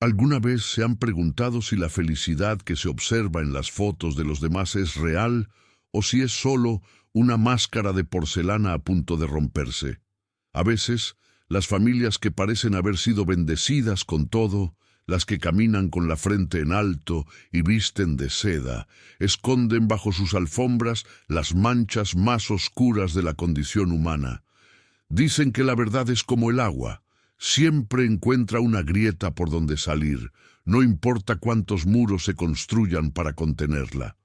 ¿Alguna vez se han preguntado si la felicidad que se observa en las fotos de los demás es real o si es solo una máscara de porcelana a punto de romperse? A veces, las familias que parecen haber sido bendecidas con todo, las que caminan con la frente en alto y visten de seda, esconden bajo sus alfombras las manchas más oscuras de la condición humana. Dicen que la verdad es como el agua. Siempre encuentra una grieta por donde salir, no importa cuántos muros se construyan para contenerla.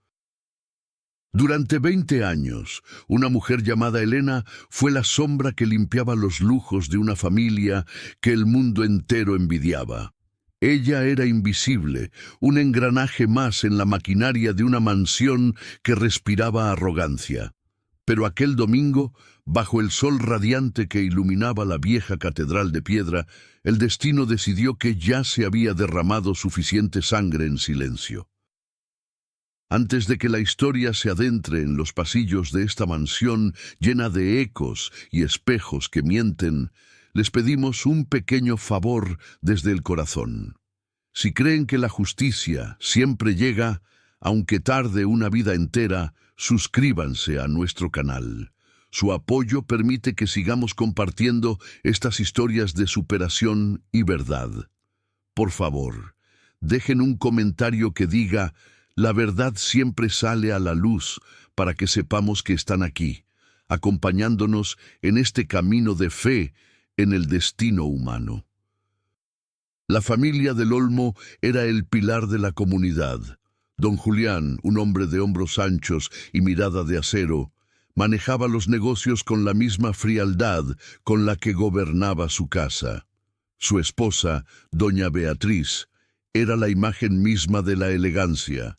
Durante 20 años, una mujer llamada Elena fue la sombra que limpiaba los lujos de una familia que el mundo entero envidiaba. Ella era invisible, un engranaje más en la maquinaria de una mansión que respiraba arrogancia. Pero aquel domingo, bajo el sol radiante que iluminaba la vieja catedral de piedra, el destino decidió que ya se había derramado suficiente sangre en silencio. Antes de que la historia se adentre en los pasillos de esta mansión llena de ecos y espejos que mienten, les pedimos un pequeño favor desde el corazón. Si creen que la justicia siempre llega, aunque tarde una vida entera, suscríbanse a nuestro canal. Su apoyo permite que sigamos compartiendo estas historias de superación y verdad. Por favor, dejen un comentario que diga: la verdad siempre sale a la luz, para que sepamos que están aquí, acompañándonos en este camino de fe en el destino humano. La familia del Olmo era el pilar de la comunidad. Don Julián, un hombre de hombros anchos y mirada de acero, manejaba los negocios con la misma frialdad con la que gobernaba su casa. Su esposa, doña Beatriz, era la imagen misma de la elegancia,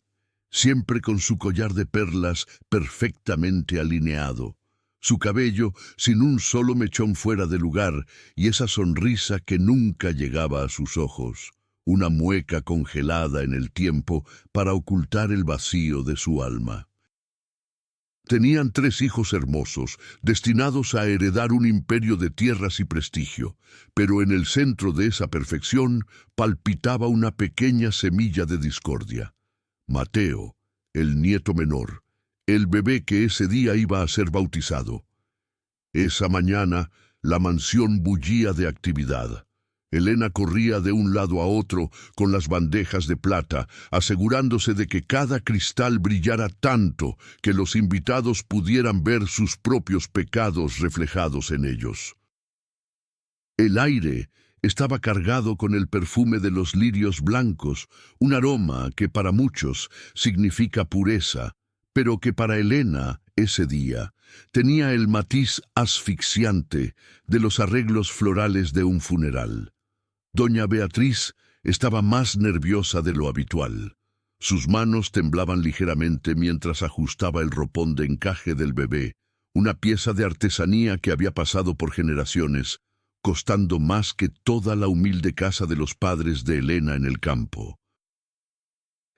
siempre con su collar de perlas perfectamente alineado, su cabello sin un solo mechón fuera de lugar y esa sonrisa que nunca llegaba a sus ojos, una mueca congelada en el tiempo para ocultar el vacío de su alma. Tenían 3 hijos hermosos, destinados a heredar un imperio de tierras y prestigio, pero en el centro de esa perfección palpitaba una pequeña semilla de discordia. Mateo, el nieto menor, el bebé que ese día iba a ser bautizado. Esa mañana, la mansión bullía de actividad. Elena corría de un lado a otro con las bandejas de plata, asegurándose de que cada cristal brillara tanto que los invitados pudieran ver sus propios pecados reflejados en ellos. El aire estaba cargado con el perfume de los lirios blancos, un aroma que para muchos significa pureza, pero que para Elena, ese día, tenía el matiz asfixiante de los arreglos florales de un funeral. Doña Beatriz estaba más nerviosa de lo habitual. Sus manos temblaban ligeramente mientras ajustaba el ropón de encaje del bebé, una pieza de artesanía que había pasado por generaciones, costando más que toda la humilde casa de los padres de Elena en el campo.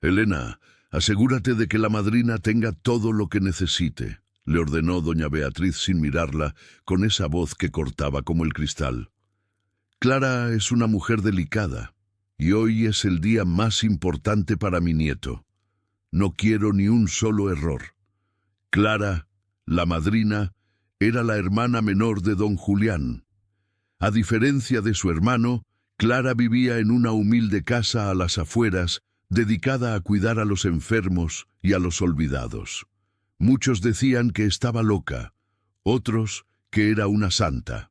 «Elena, asegúrate de que la madrina tenga todo lo que necesite», le ordenó doña Beatriz sin mirarla, con esa voz que cortaba como el cristal. «Clara es una mujer delicada, y hoy es el día más importante para mi nieto. No quiero ni un solo error». Clara, la madrina, era la hermana menor de don Julián. A diferencia de su hermano, Clara vivía en una humilde casa a las afueras, dedicada a cuidar a los enfermos y a los olvidados. Muchos decían que estaba loca, otros que era una santa.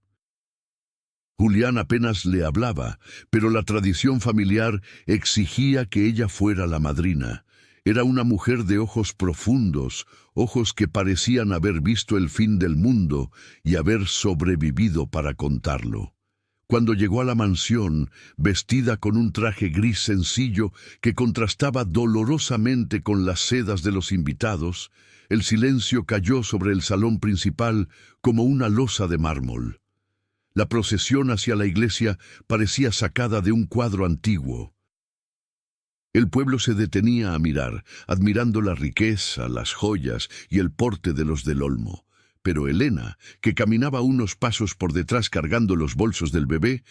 Julián apenas le hablaba, pero la tradición familiar exigía que ella fuera la madrina. Era una mujer de ojos profundos, ojos que parecían haber visto el fin del mundo y haber sobrevivido para contarlo. Cuando llegó a la mansión, vestida con un traje gris sencillo que contrastaba dolorosamente con las sedas de los invitados, el silencio cayó sobre el salón principal como una losa de mármol. La procesión hacia la iglesia parecía sacada de un cuadro antiguo. El pueblo se detenía a mirar, admirando la riqueza, las joyas y el porte de los del Olmo. Pero Elena, que caminaba unos pasos por detrás cargando los bolsos del bebé,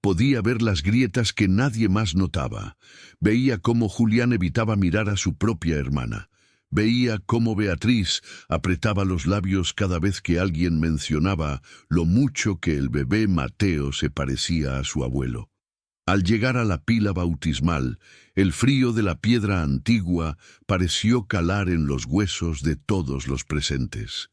Podía ver las grietas que nadie más notaba. Veía cómo Julián evitaba mirar a su propia hermana. Veía cómo Beatriz apretaba los labios cada vez que alguien mencionaba lo mucho que el bebé Mateo se parecía a su abuelo. Al llegar a la pila bautismal, el frío de la piedra antigua pareció calar en los huesos de todos los presentes.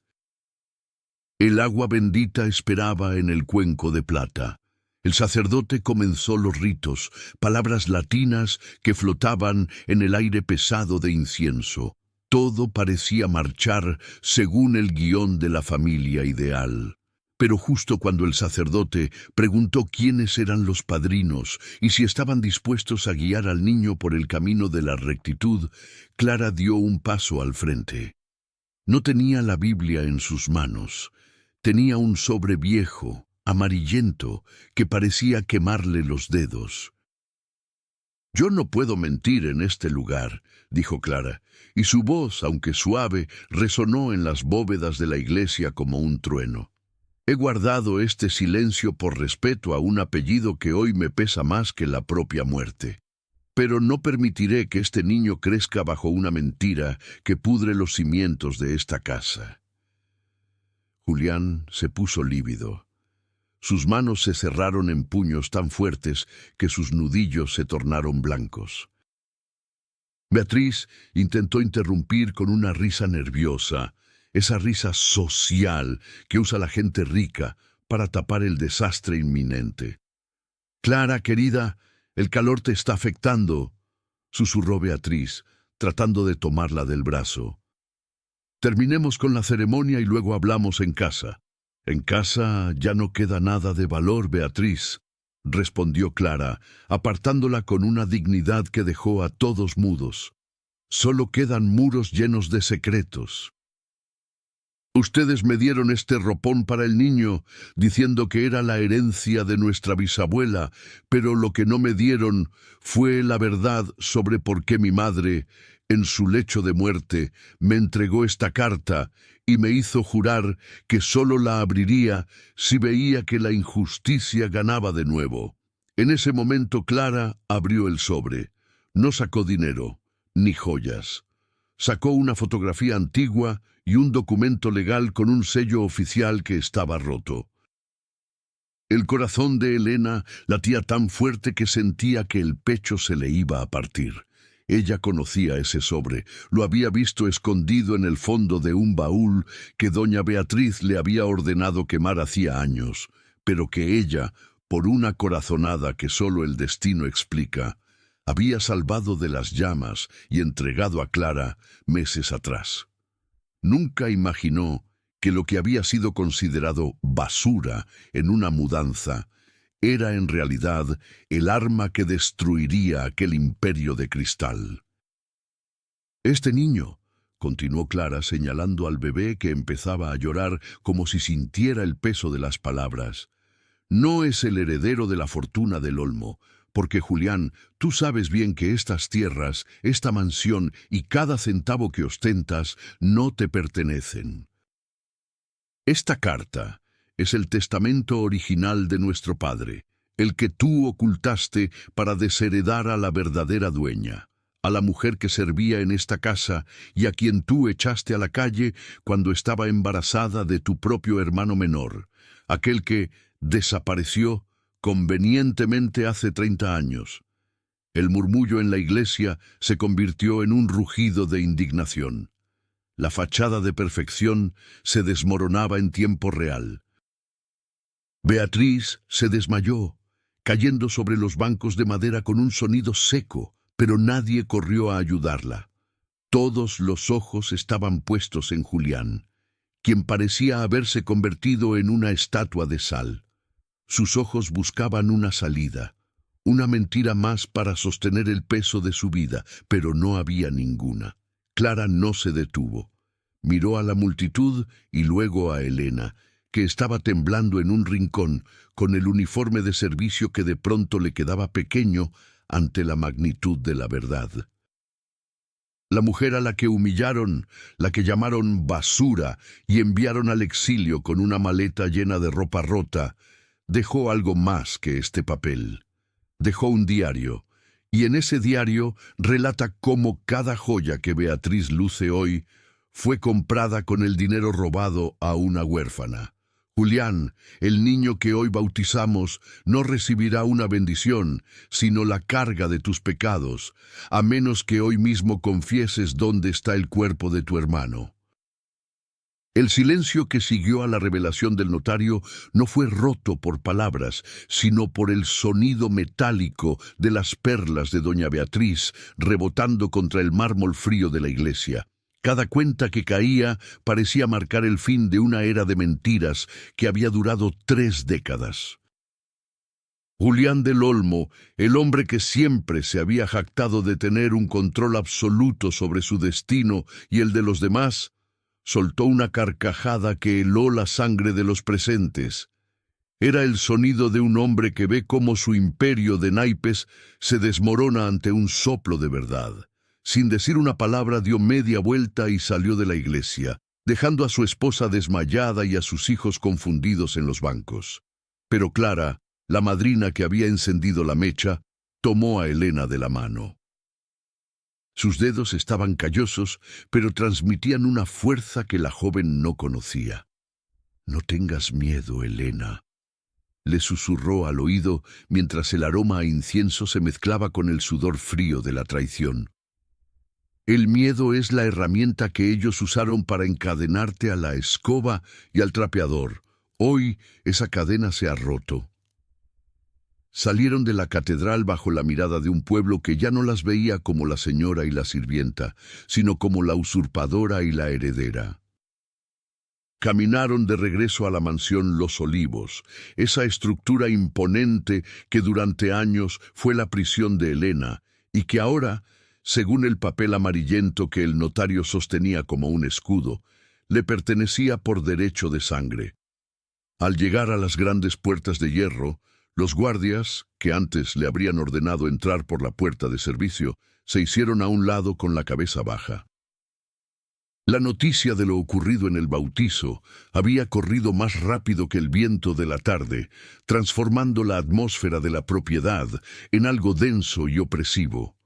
El agua bendita esperaba en el cuenco de plata. El sacerdote comenzó los ritos, palabras latinas que flotaban en el aire pesado de incienso. Todo parecía marchar según el guión de la familia ideal. Pero justo cuando el sacerdote preguntó quiénes eran los padrinos y si estaban dispuestos a guiar al niño por el camino de la rectitud, Clara dio un paso al frente. No tenía la Biblia en sus manos. Tenía un sobre viejo, amarillento, que parecía quemarle los dedos. «Yo no puedo mentir en este lugar», dijo Clara, y su voz, aunque suave, resonó en las bóvedas de la iglesia como un trueno. «He guardado este silencio por respeto a un apellido que hoy me pesa más que la propia muerte. Pero no permitiré que este niño crezca bajo una mentira que pudre los cimientos de esta casa». Julián se puso lívido. Sus manos se cerraron en puños tan fuertes que sus nudillos se tornaron blancos. Beatriz intentó interrumpir con una risa nerviosa, esa risa social que usa la gente rica para tapar el desastre inminente. «Clara, querida, el calor te está afectando», susurró Beatriz, tratando de tomarla del brazo. «Terminemos con la ceremonia y luego hablamos en casa». «En casa ya no queda nada de valor, Beatriz», respondió Clara, apartándola con una dignidad que dejó a todos mudos. «Solo quedan muros llenos de secretos. Ustedes me dieron este ropón para el niño, diciendo que era la herencia de nuestra bisabuela, pero lo que no me dieron fue la verdad sobre por qué mi madre, en su lecho de muerte, me entregó esta carta y me hizo jurar que solo la abriría si veía que la injusticia ganaba de nuevo. En ese momento Clara abrió el sobre. No sacó dinero, ni joyas. Sacó una fotografía antigua y un documento legal con un sello oficial que estaba roto. El corazón de Elena latía tan fuerte que sentía que el pecho se le iba a partir. Ella conocía ese sobre, lo había visto escondido en el fondo de un baúl que doña Beatriz le había ordenado quemar hacía años, pero que ella, por una corazonada que solo el destino explica, había salvado de las llamas y entregado a Clara meses atrás. Nunca imaginó que lo que había sido considerado basura en una mudanza era en realidad el arma que destruiría aquel imperio de cristal. «Este niño», continuó Clara señalando al bebé que empezaba a llorar como si sintiera el peso de las palabras, «no es el heredero de la fortuna del Olmo, porque Julián, tú sabes bien que estas tierras, esta mansión y cada centavo que ostentas no te pertenecen. Esta carta es el testamento original de nuestro padre, el que tú ocultaste para desheredar a la verdadera dueña, a la mujer que servía en esta casa y a quien tú echaste a la calle cuando estaba embarazada de tu propio hermano menor, aquel que desapareció convenientemente hace 30 años. El murmullo en la iglesia se convirtió en un rugido de indignación. La fachada de perfección se desmoronaba en tiempo real. Beatriz se desmayó, cayendo sobre los bancos de madera con un sonido seco, pero nadie corrió a ayudarla. Todos los ojos estaban puestos en Julián, quien parecía haberse convertido en una estatua de sal. Sus ojos buscaban una salida, una mentira más para sostener el peso de su vida, pero no había ninguna. Clara no se detuvo. Miró a la multitud y luego a Elena, que estaba temblando en un rincón, con el uniforme de servicio que de pronto le quedaba pequeño ante la magnitud de la verdad. La mujer a la que humillaron, la que llamaron basura y enviaron al exilio con una maleta llena de ropa rota, dejó algo más que este papel. Dejó un diario, y en ese diario relata cómo cada joya que Beatriz luce hoy fue comprada con el dinero robado a una huérfana. Julián, el niño que hoy bautizamos, no recibirá una bendición, sino la carga de tus pecados, a menos que hoy mismo confieses dónde está el cuerpo de tu hermano. El silencio que siguió a la revelación del notario no fue roto por palabras, sino por el sonido metálico de las perlas de doña Beatriz rebotando contra el mármol frío de la iglesia. Cada cuenta que caía parecía marcar el fin de una era de mentiras que había durado 3 décadas. Julián del Olmo, el hombre que siempre se había jactado de tener un control absoluto sobre su destino y el de los demás, soltó una carcajada que heló la sangre de los presentes. Era el sonido de un hombre que ve cómo su imperio de naipes se desmorona ante un soplo de verdad. Sin decir una palabra dio media vuelta y salió de la iglesia, dejando a su esposa desmayada y a sus hijos confundidos en los bancos. Pero Clara, la madrina que había encendido la mecha, tomó a Elena de la mano. Sus dedos estaban callosos, pero transmitían una fuerza que la joven no conocía. «No tengas miedo, Elena», le susurró al oído mientras el aroma a incienso se mezclaba con el sudor frío de la traición. «El miedo es la herramienta que ellos usaron para encadenarte a la escoba y al trapeador. Hoy esa cadena se ha roto». Salieron de la catedral bajo la mirada de un pueblo que ya no las veía como la señora y la sirvienta, sino como la usurpadora y la heredera. Caminaron de regreso a la mansión Los Olivos, esa estructura imponente que durante años fue la prisión de Elena y que ahora, según el papel amarillento que el notario sostenía como un escudo, le pertenecía por derecho de sangre. Al llegar a las grandes puertas de hierro, los guardias, que antes le habrían ordenado entrar por la puerta de servicio, se hicieron a un lado con la cabeza baja. La noticia de lo ocurrido en el bautizo había corrido más rápido que el viento de la tarde, transformando la atmósfera de la propiedad en algo denso y opresivo.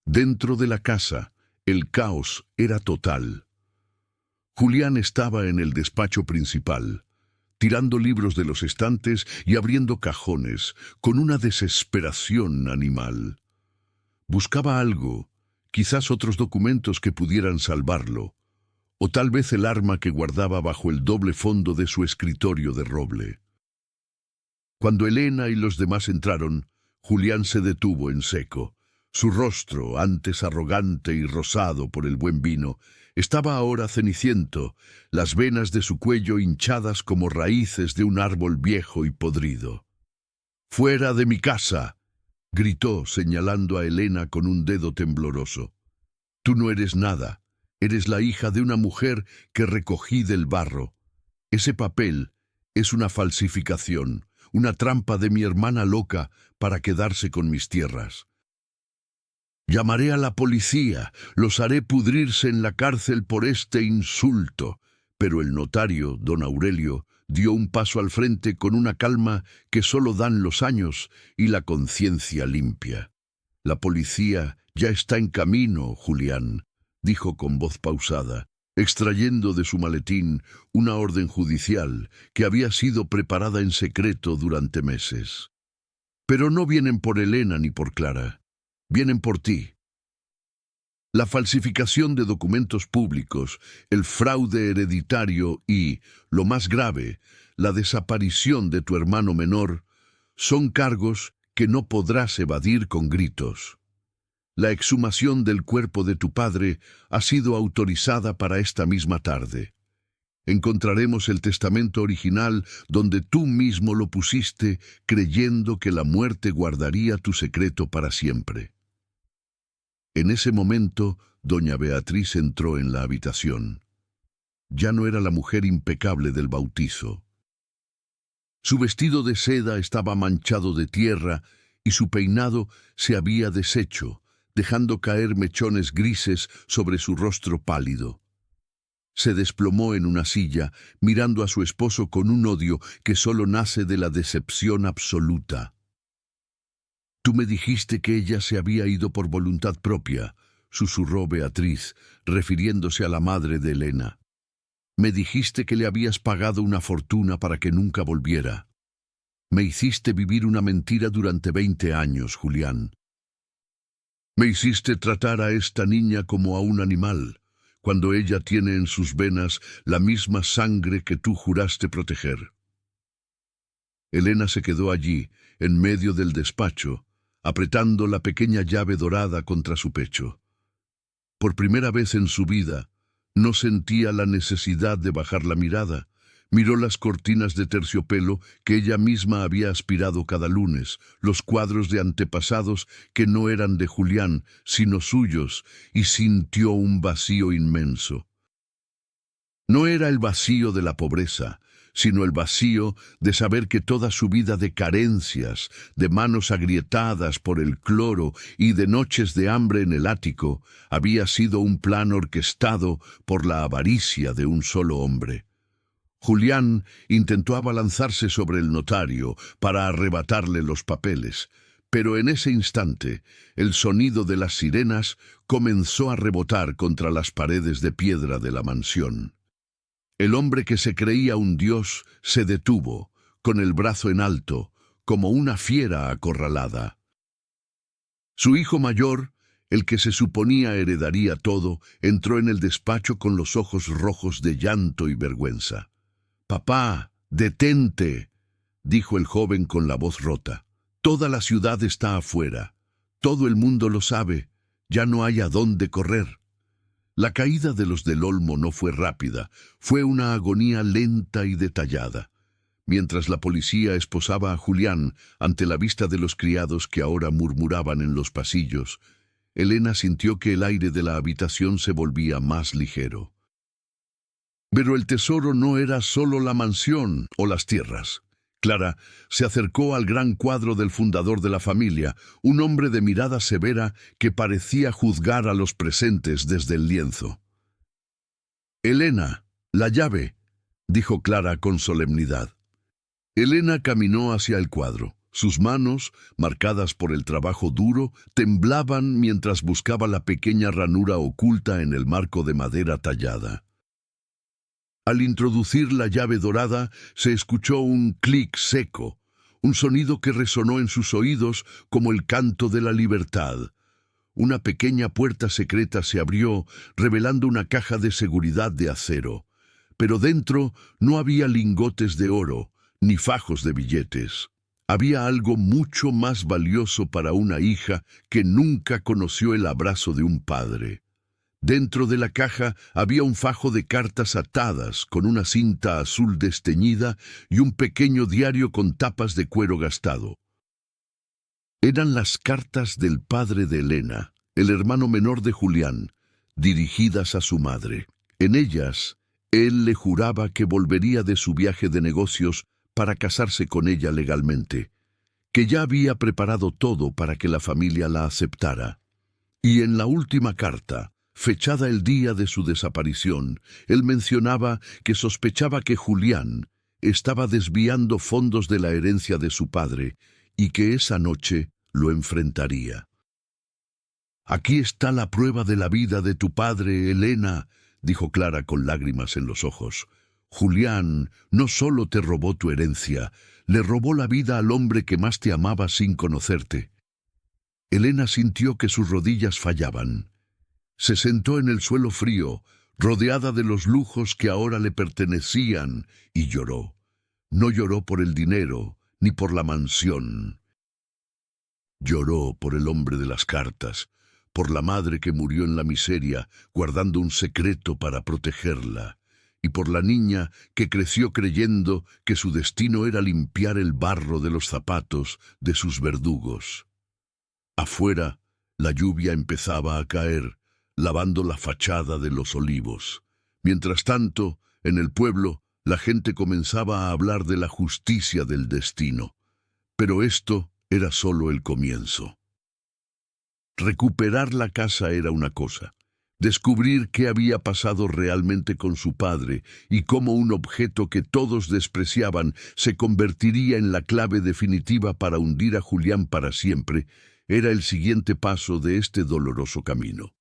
Dentro de la casa, el caos era total. Julián estaba en el despacho principal, tirando libros de los estantes y abriendo cajones, con una desesperación animal. Buscaba algo, quizás otros documentos que pudieran salvarlo, o tal vez el arma que guardaba bajo el doble fondo de su escritorio de roble. Cuando Elena y los demás entraron, Julián se detuvo en seco. Su rostro, antes arrogante y rosado por el buen vino, estaba ahora ceniciento, las venas de su cuello hinchadas como raíces de un árbol viejo y podrido. «¡Fuera de mi casa!», gritó, señalando a Elena con un dedo tembloroso. «Tú no eres nada, eres la hija de una mujer que recogí del barro. Ese papel es una falsificación, una trampa de mi hermana loca para quedarse con mis tierras. Llamaré a la policía, los haré pudrirse en la cárcel por este insulto». Pero el notario, don Aurelio, dio un paso al frente con una calma que solo dan los años y la conciencia limpia. «La policía ya está en camino, Julián», dijo con voz pausada, extrayendo de su maletín una orden judicial que había sido preparada en secreto durante meses. «Pero no vienen por Elena ni por Clara. Vienen por ti. La falsificación de documentos públicos, el fraude hereditario y, lo más grave, la desaparición de tu hermano menor, son cargos que no podrás evadir con gritos. La exhumación del cuerpo de tu padre ha sido autorizada para esta misma tarde. Encontraremos el testamento original donde tú mismo lo pusiste, creyendo que la muerte guardaría tu secreto para siempre». En ese momento, doña Beatriz entró en la habitación. Ya no era la mujer impecable del bautizo. Su vestido de seda estaba manchado de tierra y su peinado se había deshecho, dejando caer mechones grises sobre su rostro pálido. Se desplomó en una silla, mirando a su esposo con un odio que solo nace de la decepción absoluta. «Tú me dijiste que ella se había ido por voluntad propia», susurró Beatriz, refiriéndose a la madre de Elena. «Me dijiste que le habías pagado una fortuna para que nunca volviera. Me hiciste vivir una mentira durante 20 años, Julián. Me hiciste tratar a esta niña como a un animal, cuando ella tiene en sus venas la misma sangre que tú juraste proteger». Elena se quedó allí, en medio del despacho, apretando la pequeña llave dorada contra su pecho. Por primera vez en su vida, no sentía la necesidad de bajar la mirada. Miró las cortinas de terciopelo que ella misma había aspirado cada lunes, los cuadros de antepasados que no eran de Julián, sino suyos, y sintió un vacío inmenso. No era el vacío de la pobreza, sino el vacío de saber que toda su vida de carencias, de manos agrietadas por el cloro y de noches de hambre en el ático, había sido un plan orquestado por la avaricia de un solo hombre. Julián intentó abalanzarse sobre el notario para arrebatarle los papeles, pero en ese instante el sonido de las sirenas comenzó a rebotar contra las paredes de piedra de la mansión. El hombre que se creía un dios se detuvo, con el brazo en alto, como una fiera acorralada. Su hijo mayor, el que se suponía heredaría todo, entró en el despacho con los ojos rojos de llanto y vergüenza. «Papá, detente», dijo el joven con la voz rota. «Toda la ciudad está afuera. Todo el mundo lo sabe. Ya no hay a dónde correr». La caída de los del Olmo no fue rápida, fue una agonía lenta y detallada. Mientras la policía esposaba a Julián ante la vista de los criados que ahora murmuraban en los pasillos, Elena sintió que el aire de la habitación se volvía más ligero. Pero el tesoro no era solo la mansión o las tierras. Clara se acercó al gran cuadro del fundador de la familia, un hombre de mirada severa que parecía juzgar a los presentes desde el lienzo. «Elena, la llave», dijo Clara con solemnidad. Elena caminó hacia el cuadro. Sus manos, marcadas por el trabajo duro, temblaban mientras buscaba la pequeña ranura oculta en el marco de madera tallada. Al introducir la llave dorada, se escuchó un clic seco, un sonido que resonó en sus oídos como el canto de la libertad. Una pequeña puerta secreta se abrió, revelando una caja de seguridad de acero. Pero dentro no había lingotes de oro, ni fajos de billetes. Había algo mucho más valioso para una hija que nunca conoció el abrazo de un padre. Dentro de la caja había un fajo de cartas atadas con una cinta azul desteñida y un pequeño diario con tapas de cuero gastado. Eran las cartas del padre de Elena, el hermano menor de Julián, dirigidas a su madre. En ellas, él le juraba que volvería de su viaje de negocios para casarse con ella legalmente, que ya había preparado todo para que la familia la aceptara. Y en la última carta, fechada el día de su desaparición, él mencionaba que sospechaba que Julián estaba desviando fondos de la herencia de su padre y que esa noche lo enfrentaría. «Aquí está la prueba de la vida de tu padre, Elena», dijo Clara con lágrimas en los ojos. «Julián no solo te robó tu herencia, le robó la vida al hombre que más te amaba sin conocerte». Elena sintió que sus rodillas fallaban. Se sentó en el suelo frío, rodeada de los lujos que ahora le pertenecían, y lloró. No lloró por el dinero, ni por la mansión. Lloró por el hombre de las cartas, por la madre que murió en la miseria, guardando un secreto para protegerla, y por la niña que creció creyendo que su destino era limpiar el barro de los zapatos de sus verdugos. Afuera, la lluvia empezaba a caer, lavando la fachada de los olivos. Mientras tanto, en el pueblo, la gente comenzaba a hablar de la justicia del destino. Pero esto era solo el comienzo. Recuperar la casa era una cosa, Descubrir qué había pasado realmente con su padre y cómo un objeto que todos despreciaban se convertiría en la clave definitiva para hundir a Julián para siempre, era el siguiente paso de este doloroso camino.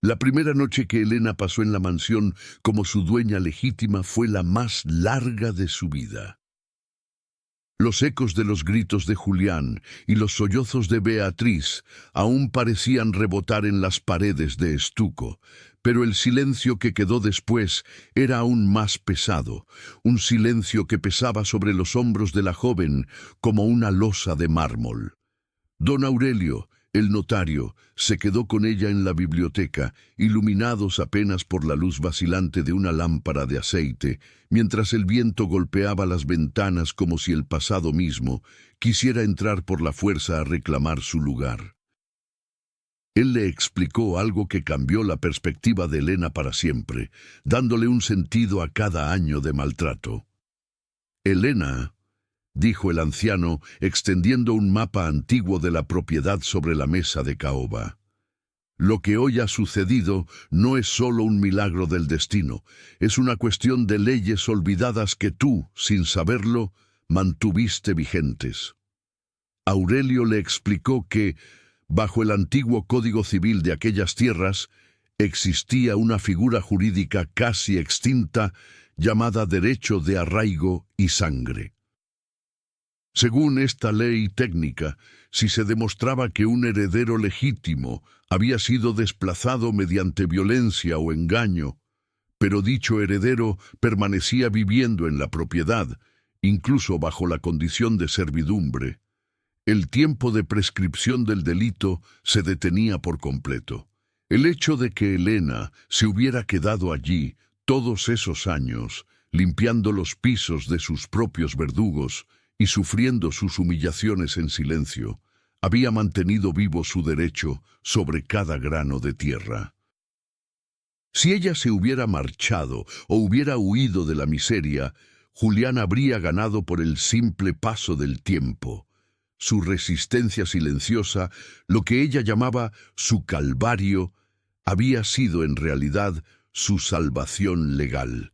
La primera noche que Elena pasó en la mansión como su dueña legítima fue la más larga de su vida. Los ecos de los gritos de Julián y los sollozos de Beatriz aún parecían rebotar en las paredes de estuco, pero el silencio que quedó después era aún más pesado, un silencio que pesaba sobre los hombros de la joven como una losa de mármol. Don Aurelio, el notario, se quedó con ella en la biblioteca, iluminados apenas por la luz vacilante de una lámpara de aceite, mientras el viento golpeaba las ventanas como si el pasado mismo quisiera entrar por la fuerza a reclamar su lugar. Él le explicó algo que cambió la perspectiva de Elena para siempre, dándole un sentido a cada año de maltrato. «Elena», dijo el anciano, extendiendo un mapa antiguo de la propiedad sobre la mesa de caoba. Lo que hoy ha sucedido no es solo un milagro del destino, es una cuestión de leyes olvidadas que tú, sin saberlo, mantuviste vigentes. Aurelio le explicó que, bajo el antiguo Código Civil de aquellas tierras, existía una figura jurídica casi extinta llamada derecho de arraigo y sangre. Según esta ley técnica, si se demostraba que un heredero legítimo había sido desplazado mediante violencia o engaño, pero dicho heredero permanecía viviendo en la propiedad, incluso bajo la condición de servidumbre, el tiempo de prescripción del delito se detenía por completo. El hecho de que Elena se hubiera quedado allí todos esos años, limpiando los pisos de sus propios verdugos, y sufriendo sus humillaciones en silencio, había mantenido vivo su derecho sobre cada grano de tierra. Si ella se hubiera marchado o hubiera huido de la miseria, Julián habría ganado por el simple paso del tiempo. Su resistencia silenciosa, lo que ella llamaba su calvario, había sido en realidad su salvación legal.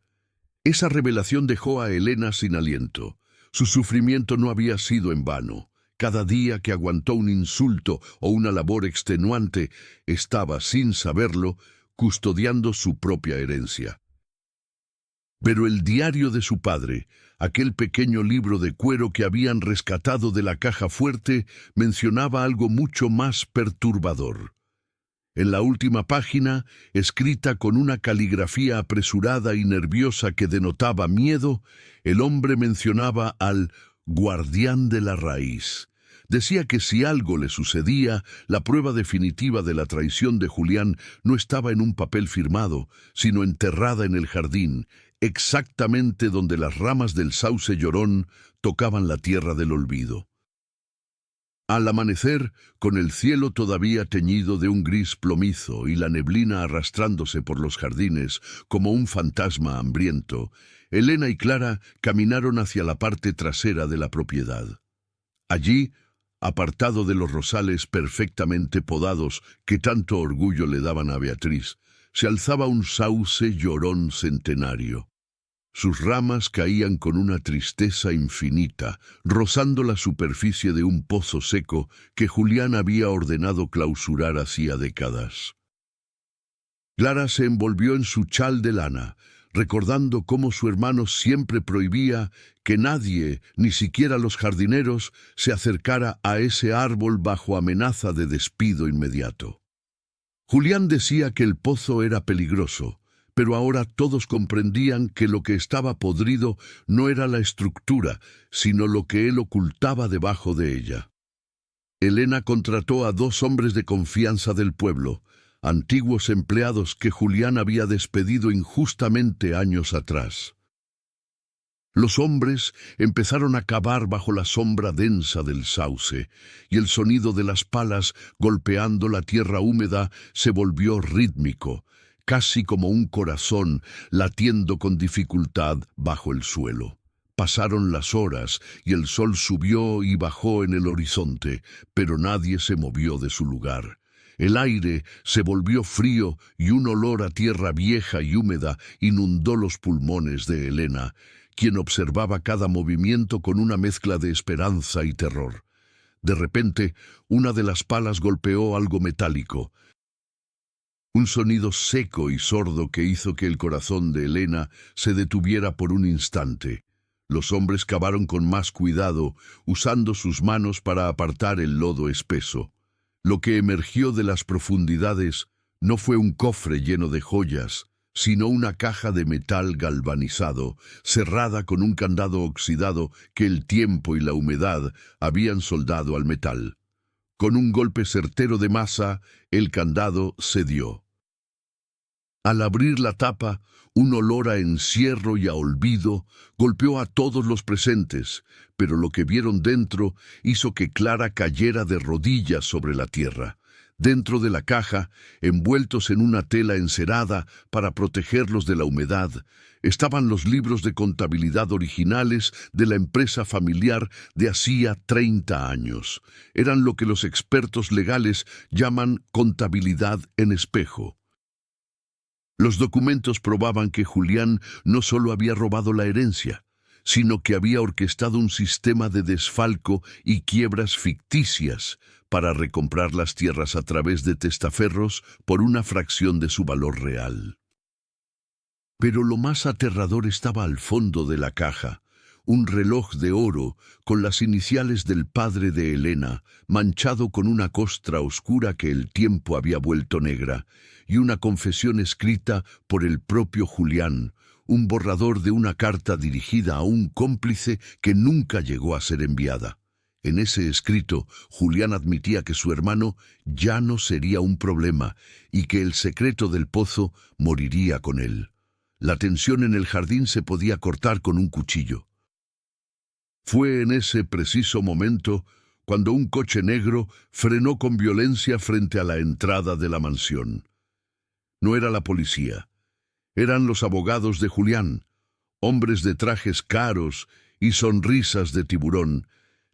Esa revelación dejó a Elena sin aliento. Su sufrimiento no había sido en vano. Cada día que aguantó un insulto o una labor extenuante, estaba, sin saberlo, custodiando su propia herencia. Pero el diario de su padre, aquel pequeño libro de cuero que habían rescatado de la caja fuerte, mencionaba algo mucho más perturbador. En la última página, escrita con una caligrafía apresurada y nerviosa que denotaba miedo, el hombre mencionaba al guardián de la raíz. Decía que si algo le sucedía, la prueba definitiva de la traición de Julián no estaba en un papel firmado, sino enterrada en el jardín, exactamente donde las ramas del sauce llorón tocaban la tierra del olvido. Al amanecer, con el cielo todavía teñido de un gris plomizo y la neblina arrastrándose por los jardines como un fantasma hambriento, Elena y Clara caminaron hacia la parte trasera de la propiedad. Allí, apartado de los rosales perfectamente podados que tanto orgullo le daban a Beatriz, se alzaba un sauce llorón centenario. Sus ramas caían con una tristeza infinita, rozando la superficie de un pozo seco que Julián había ordenado clausurar hacía décadas. Clara se envolvió en su chal de lana, recordando cómo su hermano siempre prohibía que nadie, ni siquiera los jardineros, se acercara a ese árbol bajo amenaza de despido inmediato. Julián decía que el pozo era peligroso, pero ahora todos comprendían que lo que estaba podrido no era la estructura, sino lo que él ocultaba debajo de ella. Elena contrató a 2 hombres de confianza del pueblo, antiguos empleados que Julián había despedido injustamente años atrás. Los hombres empezaron a cavar bajo la sombra densa del sauce, y el sonido de las palas golpeando la tierra húmeda se volvió rítmico, casi como un corazón latiendo con dificultad bajo el suelo. Pasaron las horas y el sol subió y bajó en el horizonte, pero nadie se movió de su lugar. El aire se volvió frío y un olor a tierra vieja y húmeda inundó los pulmones de Elena, quien observaba cada movimiento con una mezcla de esperanza y terror. De repente, una de las palas golpeó algo metálico. Un sonido seco y sordo que hizo que el corazón de Elena se detuviera por un instante. Los hombres cavaron con más cuidado, usando sus manos para apartar el lodo espeso. Lo que emergió de las profundidades no fue un cofre lleno de joyas, sino una caja de metal galvanizado, cerrada con un candado oxidado que el tiempo y la humedad habían soldado al metal. Con un golpe certero de masa, el candado cedió. Al abrir la tapa, un olor a encierro y a olvido golpeó a todos los presentes, pero lo que vieron dentro hizo que Clara cayera de rodillas sobre la tierra. Dentro de la caja, envueltos en una tela encerada para protegerlos de la humedad, estaban los libros de contabilidad originales de la empresa familiar de hacía 30 años. Eran lo que los expertos legales llaman contabilidad en espejo. Los documentos probaban que Julián no solo había robado la herencia, sino que había orquestado un sistema de desfalco y quiebras ficticias para recomprar las tierras a través de testaferros por una fracción de su valor real. Pero lo más aterrador estaba al fondo de la caja, un reloj de oro con las iniciales del padre de Elena, manchado con una costra oscura que el tiempo había vuelto negra, y una confesión escrita por el propio Julián, un borrador de una carta dirigida a un cómplice que nunca llegó a ser enviada. En ese escrito, Julián admitía que su hermano ya no sería un problema y que el secreto del pozo moriría con él. La tensión en el jardín se podía cortar con un cuchillo. Fue en ese preciso momento cuando un coche negro frenó con violencia frente a la entrada de la mansión. No era la policía. Eran los abogados de Julián, hombres de trajes caros y sonrisas de tiburón,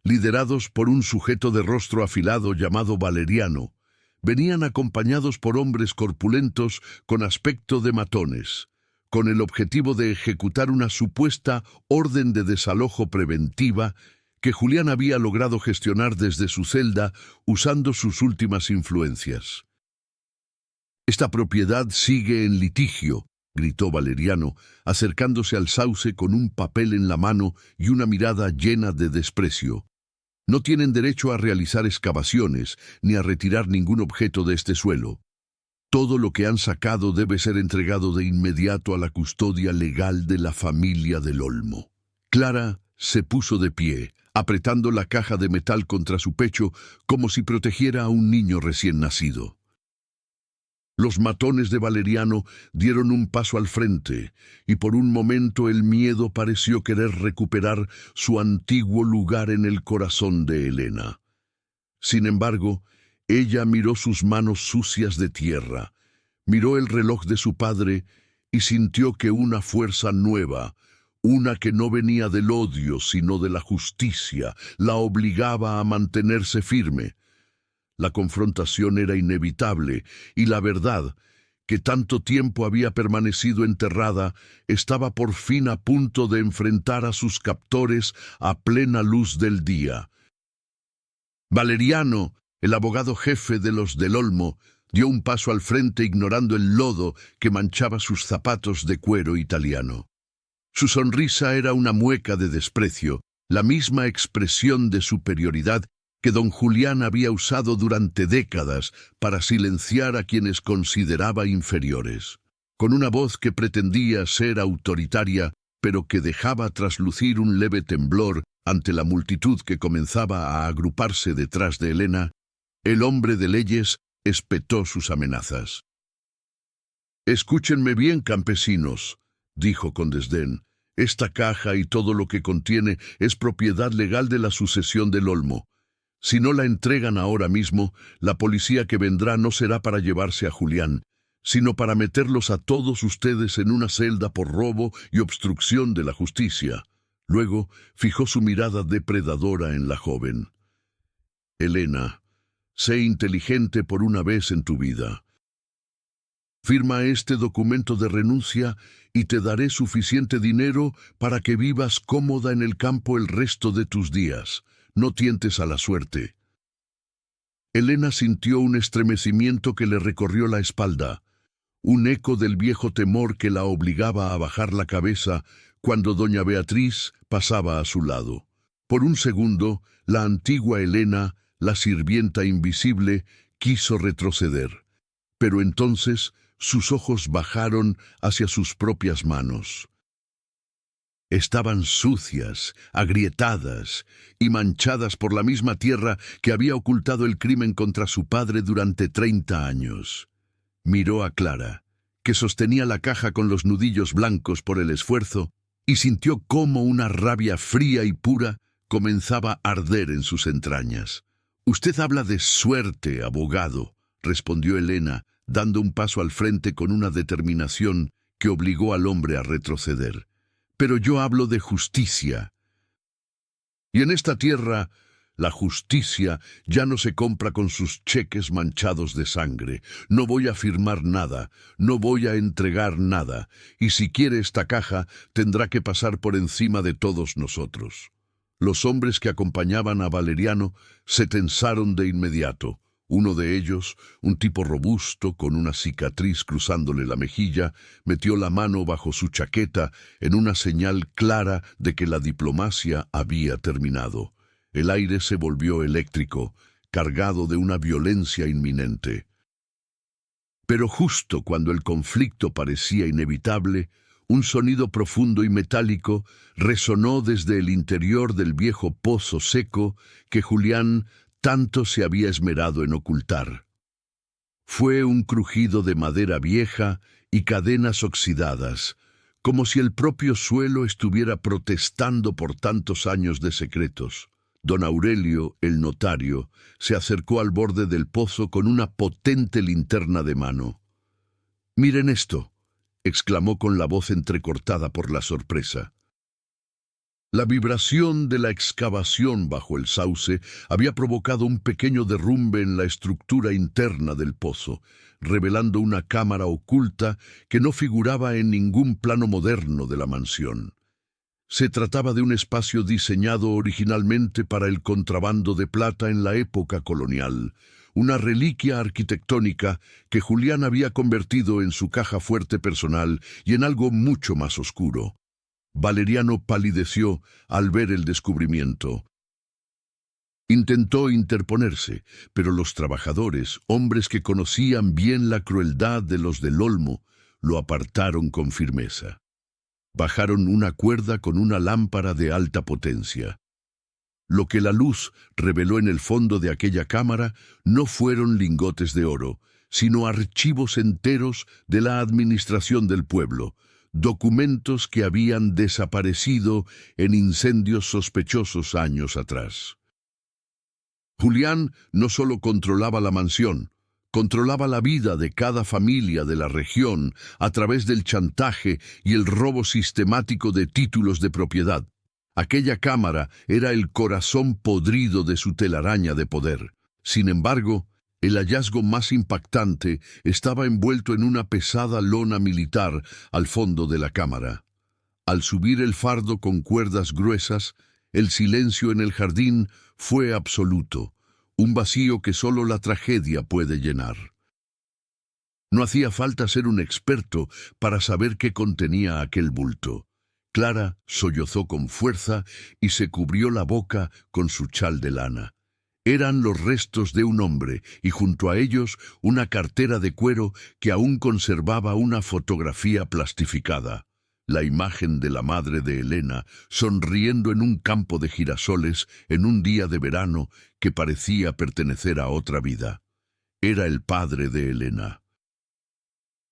liderados por un sujeto de rostro afilado llamado Valeriano. Venían acompañados por hombres corpulentos con aspecto de matones, con el objetivo de ejecutar una supuesta orden de desalojo preventiva que Julián había logrado gestionar desde su celda usando sus últimas influencias. «Esta propiedad sigue en litigio», gritó Valeriano, acercándose al sauce con un papel en la mano y una mirada llena de desprecio. «No tienen derecho a realizar excavaciones ni a retirar ningún objeto de este suelo. Todo lo que han sacado debe ser entregado de inmediato a la custodia legal de la familia del Olmo». Clara se puso de pie, apretando la caja de metal contra su pecho como si protegiera a un niño recién nacido. Los matones de Valeriano dieron un paso al frente, y por un momento el miedo pareció querer recuperar su antiguo lugar en el corazón de Elena. Sin embargo, ella miró sus manos sucias de tierra, miró el reloj de su padre y sintió que una fuerza nueva, una que no venía del odio sino de la justicia, la obligaba a mantenerse firme. La confrontación era inevitable y la verdad, que tanto tiempo había permanecido enterrada, estaba por fin a punto de enfrentar a sus captores a plena luz del día. Valeriano, el abogado jefe de los del Olmo, dio un paso al frente ignorando el lodo que manchaba sus zapatos de cuero italiano. Su sonrisa era una mueca de desprecio, la misma expresión de superioridad que don Julián había usado durante décadas para silenciar a quienes consideraba inferiores. Con una voz que pretendía ser autoritaria, pero que dejaba traslucir un leve temblor ante la multitud que comenzaba a agruparse detrás de Elena, el hombre de leyes espetó sus amenazas. «Escúchenme bien, campesinos», dijo con desdén. «Esta caja y todo lo que contiene es propiedad legal de la sucesión del Olmo. Si no la entregan ahora mismo, la policía que vendrá no será para llevarse a Julián, sino para meterlos a todos ustedes en una celda por robo y obstrucción de la justicia». Luego fijó su mirada depredadora en la joven. «Elena, Sé inteligente por una vez en tu vida. Firma este documento de renuncia y te daré suficiente dinero para que vivas cómoda en el campo el resto de tus días. No tientes a la suerte. Elena sintió un estremecimiento que le recorrió la espalda, un eco del viejo temor que la obligaba a bajar la cabeza cuando doña Beatriz pasaba a su lado. Por un segundo, la antigua Elena, la sirvienta invisible, quiso retroceder, pero entonces sus ojos bajaron hacia sus propias manos. Estaban sucias, agrietadas y manchadas por la misma tierra que había ocultado el crimen contra su padre durante 30 años. Miró a Clara, que sostenía la caja con los nudillos blancos por el esfuerzo, y sintió cómo una rabia fría y pura comenzaba a arder en sus entrañas. «Usted habla de suerte, abogado», respondió Elena, dando un paso al frente con una determinación que obligó al hombre a retroceder. «Pero yo hablo de justicia. Y en esta tierra, la justicia ya no se compra con sus cheques manchados de sangre. No voy a firmar nada, no voy a entregar nada, y si quiere esta caja, tendrá que pasar por encima de todos nosotros». Los hombres que acompañaban a Valeriano se tensaron de inmediato. Uno de ellos, un tipo robusto con una cicatriz cruzándole la mejilla, metió la mano bajo su chaqueta en una señal clara de que la diplomacia había terminado. El aire se volvió eléctrico, cargado de una violencia inminente. Pero justo cuando el conflicto parecía inevitable, un sonido profundo y metálico resonó desde el interior del viejo pozo seco que Julián tanto se había esmerado en ocultar. Fue un crujido de madera vieja y cadenas oxidadas, como si el propio suelo estuviera protestando por tantos años de secretos. Don Aurelio, el notario, se acercó al borde del pozo con una potente linterna de mano. «Miren esto», exclamó con la voz entrecortada por la sorpresa. La vibración de la excavación bajo el sauce había provocado un pequeño derrumbe en la estructura interna del pozo, revelando una cámara oculta que no figuraba en ningún plano moderno de la mansión. Se trataba de un espacio diseñado originalmente para el contrabando de plata en la época colonial, una reliquia arquitectónica que Julián había convertido en su caja fuerte personal y en algo mucho más oscuro. Valeriano palideció al ver el descubrimiento. Intentó interponerse, pero los trabajadores, hombres que conocían bien la crueldad de los del Olmo, lo apartaron con firmeza. Bajaron una cuerda con una lámpara de alta potencia. Lo que la luz reveló en el fondo de aquella cámara no fueron lingotes de oro, sino archivos enteros de la administración del pueblo, documentos que habían desaparecido en incendios sospechosos años atrás. Julián no solo controlaba la mansión, controlaba la vida de cada familia de la región a través del chantaje y el robo sistemático de títulos de propiedad. Aquella cámara era el corazón podrido de su telaraña de poder. Sin embargo, el hallazgo más impactante estaba envuelto en una pesada lona militar al fondo de la cámara. Al subir el fardo con cuerdas gruesas, el silencio en el jardín fue absoluto, un vacío que solo la tragedia puede llenar. No hacía falta ser un experto para saber qué contenía aquel bulto. Clara sollozó con fuerza y se cubrió la boca con su chal de lana. Eran los restos de un hombre y junto a ellos una cartera de cuero que aún conservaba una fotografía plastificada. La imagen de la madre de Elena sonriendo en un campo de girasoles en un día de verano que parecía pertenecer a otra vida. Era el padre de Elena.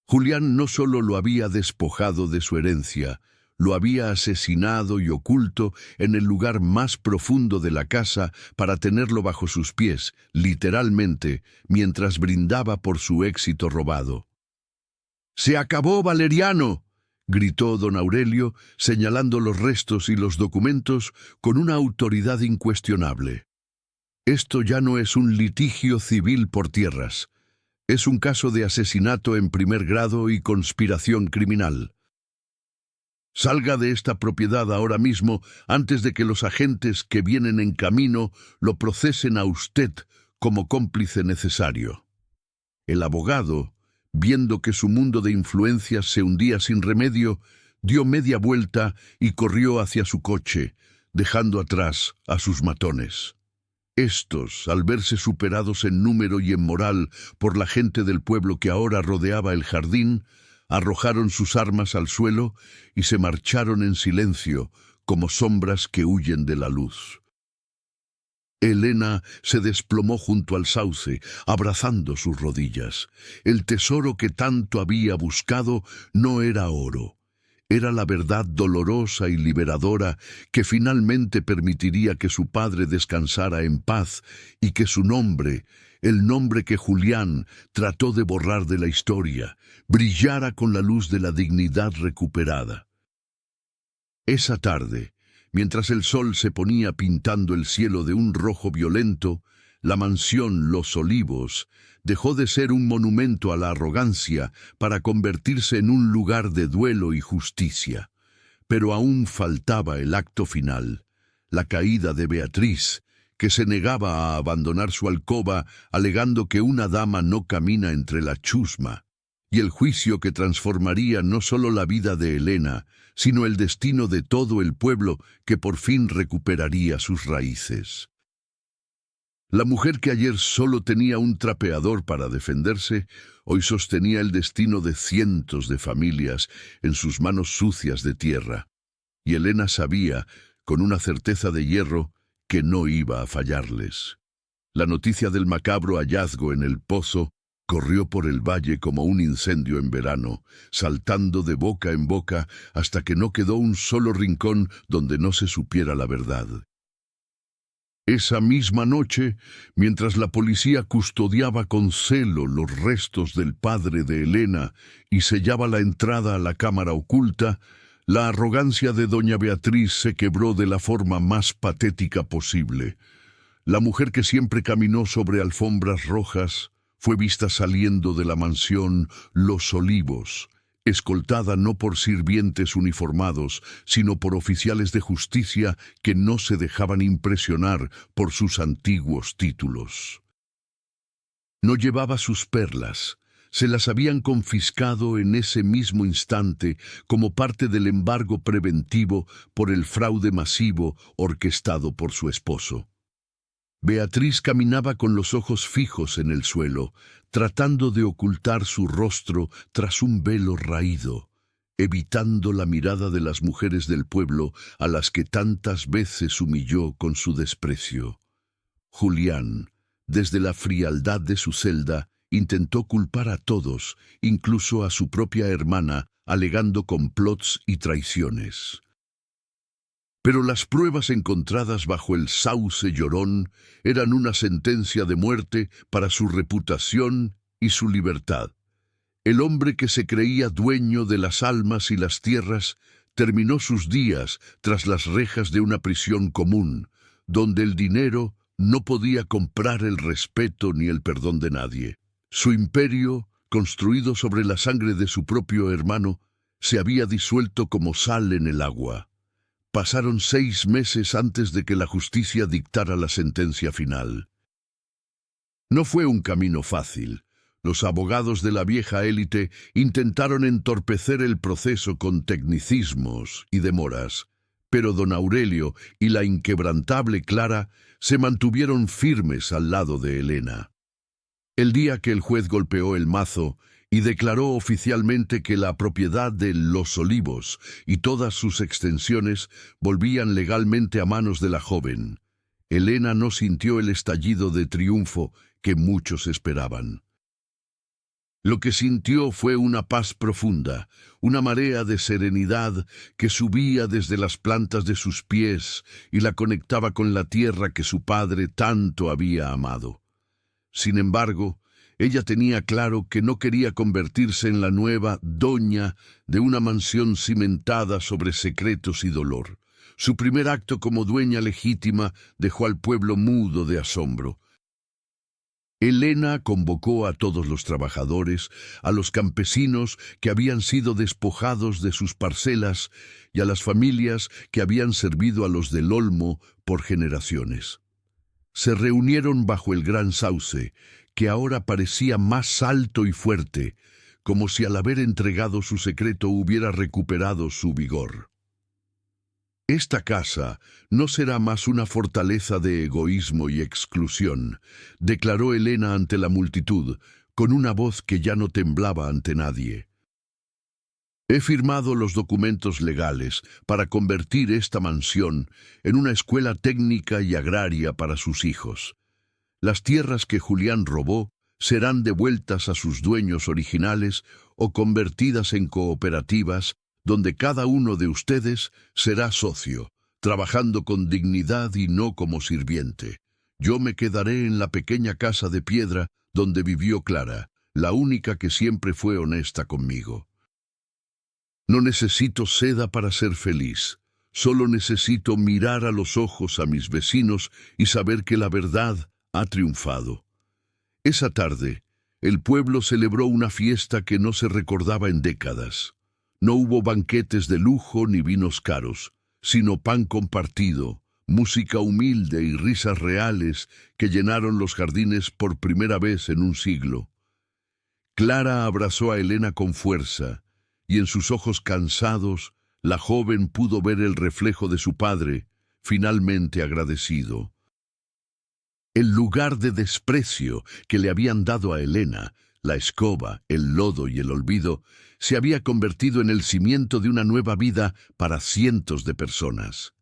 Julián no solo lo había despojado de su herencia, lo había asesinado y oculto en el lugar más profundo de la casa para tenerlo bajo sus pies, literalmente, mientras brindaba por su éxito robado. «¡Se acabó, Valeriano!», gritó don Aurelio, señalando los restos y los documentos con una autoridad incuestionable. Esto ya no es un litigio civil por tierras. Es un caso de asesinato en primer grado y conspiración criminal. Salga de esta propiedad ahora mismo antes de que los agentes que vienen en camino lo procesen a usted como cómplice necesario. El abogado, viendo que su mundo de influencias se hundía sin remedio, dio media vuelta y corrió hacia su coche, dejando atrás a sus matones. Estos, al verse superados en número y en moral por la gente del pueblo que ahora rodeaba el jardín, arrojaron sus armas al suelo y se marcharon en silencio, como sombras que huyen de la luz. Elena se desplomó junto al sauce, abrazando sus rodillas. El tesoro que tanto había buscado no era oro. Era la verdad dolorosa y liberadora que finalmente permitiría que su padre descansara en paz y que su nombre, el nombre que Julián trató de borrar de la historia, brillara con la luz de la dignidad recuperada. Esa tarde, mientras el sol se ponía pintando el cielo de un rojo violento, la mansión Los Olivos dejó de ser un monumento a la arrogancia para convertirse en un lugar de duelo y justicia. Pero aún faltaba el acto final, la caída de Beatriz, que se negaba a abandonar su alcoba alegando que una dama no camina entre la chusma, y el juicio que transformaría no solo la vida de Elena, sino el destino de todo el pueblo que por fin recuperaría sus raíces. La mujer que ayer solo tenía un trapeador para defenderse, hoy sostenía el destino de cientos de familias en sus manos sucias de tierra. Y Elena sabía, con una certeza de hierro, que no iba a fallarles. La noticia del macabro hallazgo en el pozo corrió por el valle como un incendio en verano, saltando de boca en boca hasta que no quedó un solo rincón donde no se supiera la verdad. Esa misma noche, mientras la policía custodiaba con celo los restos del padre de Elena y sellaba la entrada a la cámara oculta, la arrogancia de doña Beatriz se quebró de la forma más patética posible. La mujer que siempre caminó sobre alfombras rojas fue vista saliendo de la mansión Los Olivos, escoltada no por sirvientes uniformados, sino por oficiales de justicia que no se dejaban impresionar por sus antiguos títulos. No llevaba sus perlas. Se las habían confiscado en ese mismo instante como parte del embargo preventivo por el fraude masivo orquestado por su esposo. Beatriz caminaba con los ojos fijos en el suelo, tratando de ocultar su rostro tras un velo raído, evitando la mirada de las mujeres del pueblo a las que tantas veces humilló con su desprecio. Julián, desde la frialdad de su celda, intentó culpar a todos, incluso a su propia hermana, alegando complots y traiciones. Pero las pruebas encontradas bajo el sauce llorón eran una sentencia de muerte para su reputación y su libertad. El hombre que se creía dueño de las almas y las tierras terminó sus días tras las rejas de una prisión común, donde el dinero no podía comprar el respeto ni el perdón de nadie. Su imperio, construido sobre la sangre de su propio hermano, se había disuelto como sal en el agua. Pasaron 6 meses antes de que la justicia dictara la sentencia final. No fue un camino fácil. Los abogados de la vieja élite intentaron entorpecer el proceso con tecnicismos y demoras, pero don Aurelio y la inquebrantable Clara se mantuvieron firmes al lado de Elena. El día que el juez golpeó el mazo y declaró oficialmente que la propiedad de Los Olivos y todas sus extensiones volvían legalmente a manos de la joven, Elena no sintió el estallido de triunfo que muchos esperaban. Lo que sintió fue una paz profunda, una marea de serenidad que subía desde las plantas de sus pies y la conectaba con la tierra que su padre tanto había amado. Sin embargo, ella tenía claro que no quería convertirse en la nueva doña de una mansión cimentada sobre secretos y dolor. Su primer acto como dueña legítima dejó al pueblo mudo de asombro. Elena convocó a todos los trabajadores, a los campesinos que habían sido despojados de sus parcelas y a las familias que habían servido a los del Olmo por generaciones. Se reunieron bajo el gran sauce, que ahora parecía más alto y fuerte, como si al haber entregado su secreto hubiera recuperado su vigor. Esta casa no será más una fortaleza de egoísmo y exclusión, declaró Elena ante la multitud, con una voz que ya no temblaba ante nadie. He firmado los documentos legales para convertir esta mansión en una escuela técnica y agraria para sus hijos. Las tierras que Julián robó serán devueltas a sus dueños originales o convertidas en cooperativas donde cada uno de ustedes será socio, trabajando con dignidad y no como sirviente. Yo me quedaré en la pequeña casa de piedra donde vivió Clara, la única que siempre fue honesta conmigo. No necesito seda para ser feliz, solo necesito mirar a los ojos a mis vecinos y saber que la verdad ha triunfado. Esa tarde, el pueblo celebró una fiesta que no se recordaba en décadas. No hubo banquetes de lujo ni vinos caros, sino pan compartido, música humilde y risas reales que llenaron los jardines por primera vez en un siglo. Clara abrazó a Elena con fuerza, y en sus ojos cansados, la joven pudo ver el reflejo de su padre, finalmente agradecido. El lugar de desprecio que le habían dado a Elena, la escoba, el lodo y el olvido, se había convertido en el cimiento de una nueva vida para cientos de personas.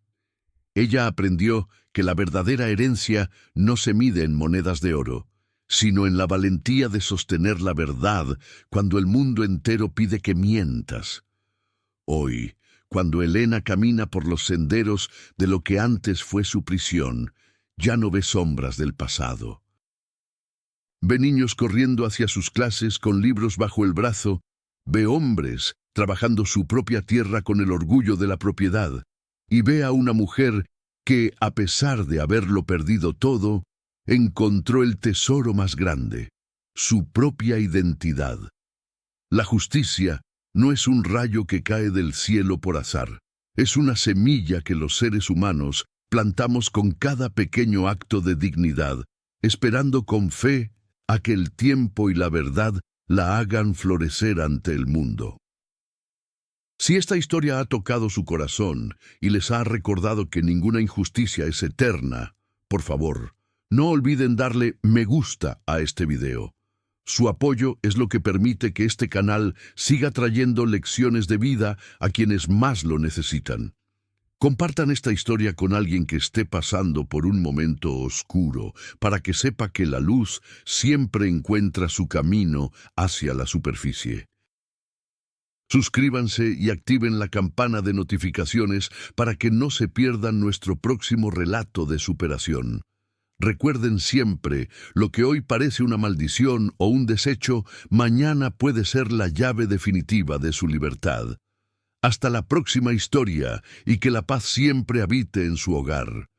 Ella aprendió que la verdadera herencia no se mide en monedas de oro, sino en la valentía de sostener la verdad cuando el mundo entero pide que mientas. Hoy, cuando Elena camina por los senderos de lo que antes fue su prisión, ya no ve sombras del pasado. Ve niños corriendo hacia sus clases con libros bajo el brazo, ve hombres trabajando su propia tierra con el orgullo de la propiedad, y ve a una mujer que, a pesar de haberlo perdido todo, encontró el tesoro más grande, su propia identidad. La justicia no es un rayo que cae del cielo por azar, es una semilla que los seres humanos plantamos con cada pequeño acto de dignidad, esperando con fe a que el tiempo y la verdad la hagan florecer ante el mundo. Si esta historia ha tocado su corazón y les ha recordado que ninguna injusticia es eterna, por favor, no olviden darle me gusta a este video. Su apoyo es lo que permite que este canal siga trayendo lecciones de vida a quienes más lo necesitan. Compartan esta historia con alguien que esté pasando por un momento oscuro, para que sepa que la luz siempre encuentra su camino hacia la superficie. Suscríbanse y activen la campana de notificaciones para que no se pierdan nuestro próximo relato de superación. Recuerden siempre, lo que hoy parece una maldición o un desecho, mañana puede ser la llave definitiva de su libertad. Hasta la próxima historia y que la paz siempre habite en su hogar.